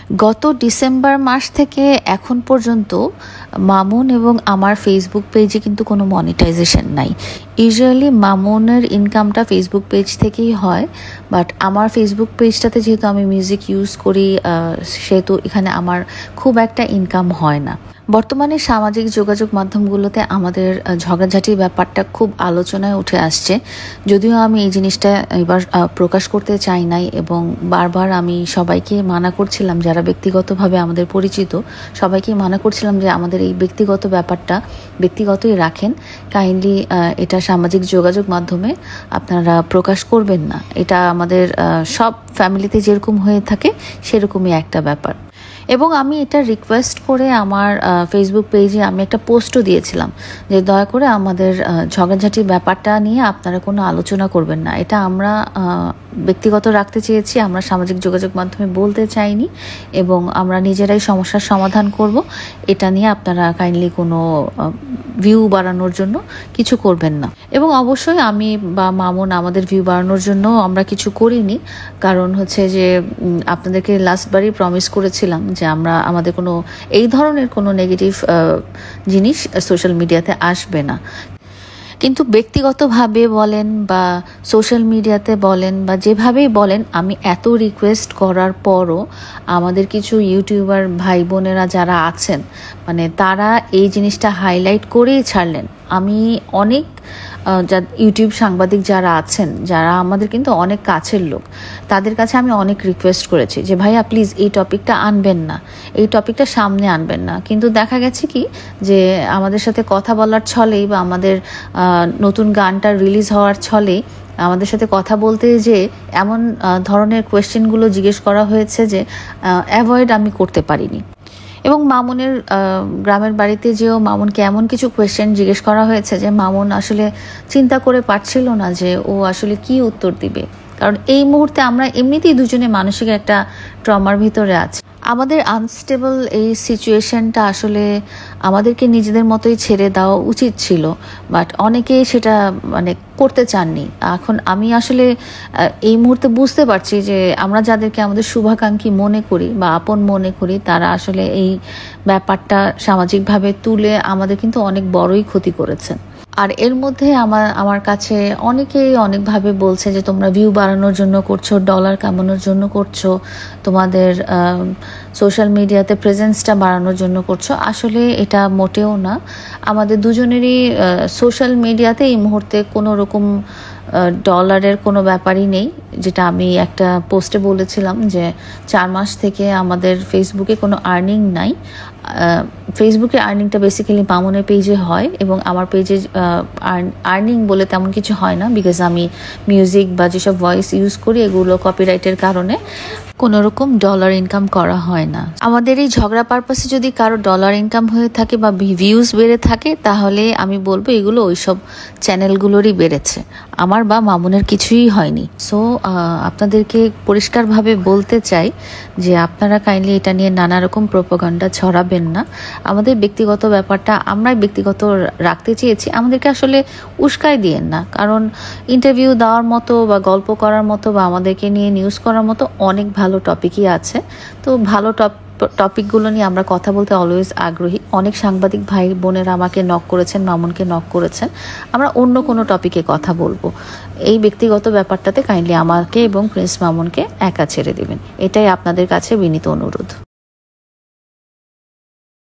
গত ডিসেম্বর মাস থেকে এখন পর্যন্ত মামুন এবং আমার ফেসবুক পেজে কিন্তু কোনো মনিটাইজেশন নাই। ইউজুয়ালি মামুনের ইনকামটা ফেসবুক পেজ থেকেই হয়, বাট আমার ফেসবুক পেজটাতে যেহেতু আমি মিউজিক ইউজ করি সেহেতু এখানে আমার খুব একটা ইনকাম হয় না। বর্তমানে সামাজিক যোগাযোগ মাধ্যমগুলোতে আমাদের ঝগড়াঝাটির ব্যাপারটা খুব আলোচনায় উঠে আসছে, যদিও আমি এই জিনিসটা এবার প্রকাশ করতে চাই নাই এবং বারবার আমি সবাইকে মানা করছিলাম, যারা ব্যক্তিগতভাবে আমাদের পরিচিত সবাইকে মানা করছিলাম যে আমাদের এই ব্যক্তিগত ব্যাপারটা ব্যক্তিগতই রাখেন, কাইন্ডলি এটা সামাজিক যোগাযোগ মাধ্যমে আপনারা প্রকাশ করবেন না। এটা আমাদের সব ফ্যামিলিতে যেরকম হয়ে থাকে সেরকমই একটা ব্যাপার। এবং আমি এটা রিকোয়েস্ট করে আমার ফেসবুক পেজে আমি একটা পোস্টও দিয়েছিলাম যে দয়া করে আমাদের ঝগড়াঝাটির ব্যাপারটা নিয়ে আপনারা কোনো আলোচনা করবেন না। এটা আমরা ব্যক্তিগত রাখতে চেয়েছি, আমরা সামাজিক যোগাযোগ মাধ্যমে বলতে চাইনি এবং আমরা নিজেরাই সমস্যার সমাধান করব। এটা নিয়ে আপনারা কাইন্ডলি কোনো ভিউ বাড়ানোর জন্য কিছু করবেন না। এবং অবশ্যই আমি বা মামুন আমাদের ভিউ বাড়ানোর জন্য আমরা কিছু করিনি, কারণ হচ্ছে যে আপনাদেরকে লাস্টবারই প্রমিস করেছিলাম যে আমরা আমাদের কোনো এই ধরনের কোনো নেগেটিভ জিনিস সোশ্যাল মিডিয়াতে আসবে না। কিন্তু ব্যক্তিগতভাবে বলেন বা সোশ্যাল মিডিয়াতে বলেন বা যেভাবেই বলেন, আমি এত রিকোয়েস্ট করার পরও আমাদের কিছু ইউটিউবার ভাই বোনেরা যারা আছেন মানে তারা এই জিনিসটা হাইলাইট করেই ছাড়লেন। আমি অনেক ইউটিউব সাংবাদিক যারা আছেন, যারা আমাদের কিন্তু অনেক কাছের লোক, তাদের কাছে আমি অনেক রিকোয়েস্ট করেছি যে ভাইয়া প্লিজ এই টপিকটা আনবেন না, এই টপিকটা সামনে আনবেন না। কিন্তু দেখা গেছে কি যে আমাদের সাথে কথা বলার ছলেই বা আমাদের নতুন গানটা রিলিজ হওয়ার ছলেই আমাদের সাথে কথা বলতে যে এমন ধরনের কোয়েশ্চেনগুলো জিজ্ঞেস করা হয়েছে যে অ্যাভয়েড আমি করতে পারিনি। এবং মামুনের গ্রামের বাড়িতে যেও মামুনকে এমন কিছু কোয়েশ্চেন জিজ্ঞেস করা হয়েছে যে মামুন আসলে চিন্তা করে পারছিল না যে ও আসলে কি উত্তর দিবে, কারণ এই মুহূর্তে আমরা এমনিতেই দুজনে মানসিক একটা ট্রমার ভিতরে আছি। আমাদের আনস্টেবল এই সিচুয়েশনটা আসলে আমাদেরকে নিজেদের মতোই ছেড়ে দেওয়া উচিত ছিল, বাট অনেকেই সেটা মানে করতে চাননি। এখন আমি আসলে এই মুহূর্তে বুঝতে পারছি যে আমরা যাদেরকে আমাদের শুভাকাঙ্ক্ষী মনে করি বা আপন মনে করি, তারা আসলে এই ব্যাপারটা সামাজিকভাবে তুলে আমাদের কিন্তু অনেক বড়ই ক্ষতি করেছেন। আর এর মধ্যে আমার কাছে অনেকেই অনেকভাবে বলছে যে তোমরা ভিউ বাড়ানোর জন্য করছো, ডলার কামানোর জন্য করছো, তোমাদের সোশ্যাল মিডিয়াতে প্রেজেন্সটা বাড়ানোর জন্য করছো। আসলে এটা মোটেও না। আমাদের দুজনেরই সোশ্যাল মিডিয়াতে এই মুহূর্তে কোনো রকম ডলারের কোনো ব্যাপারই নেই, যেটা আমি একটা পোস্টে বলেছিলাম যে 4 মাস থেকে আমাদের ফেসবুকে কোনো আর্নিং নাই। ফেসবুকে আর্নিংটা বেসিক্যালি মামুনের পেজে হয় এবং আমার পেজে আর্নিং বলে তেমন কিছু হয় না, বিকজ আমি মিউজিক বা যেসব ভয়েস ইউজ করি এগুলো কপিরাইটের কারণে কোনো রকম ডলার ইনকাম করা হয় না। আমাদের এই ঝগড়া পারপাসে যদি কারো ডলার ইনকাম হয়ে থাকে বা ভিউজ বেড়ে থাকে, তাহলে আমি বলবো এগুলো ওইসব চ্যানেলগুলোরই বেড়েছে, আমার বা মামুনের কিছুই হয়নি। সো আপনাদেরকে পরিষ্কারভাবে বলতে চাই যে আপনারা কাইন্ডলি এটা নিয়ে নানা রকম প্রোপাগান্ডা ছড়াবেন না। আমাদের ব্যক্তিগত ব্যাপারটা আমরাই ব্যক্তিগত রাখতে চেয়েছি, আমাদেরকে আসলে উস্কাই দিয়েন না। কারণ ইন্টারভিউ দেওয়ার মতো বা গল্প করার মতো বা আমাদেরকে নিয়ে নিউজ করার মতো অনেক ভালো টপিকই আছে। তো ভালো টপিকগুলো নিয়ে আমরা কথা বলতে অলওয়েজ আগ্রহী। অনেক সাংবাদিক ভাই বোনেরা আমাকে নক করেছেন, মামুনকে নক করেছেন, আমরা অন্য কোনো টপিকে কথা বলবো। এই ব্যক্তিগত ব্যাপারটাতে কাইন্ডলি আমাকে এবং প্রিন্স মামুনকে একা ছেড়ে দিবেন, এটাই আপনাদের কাছে বিনীত অনুরোধ।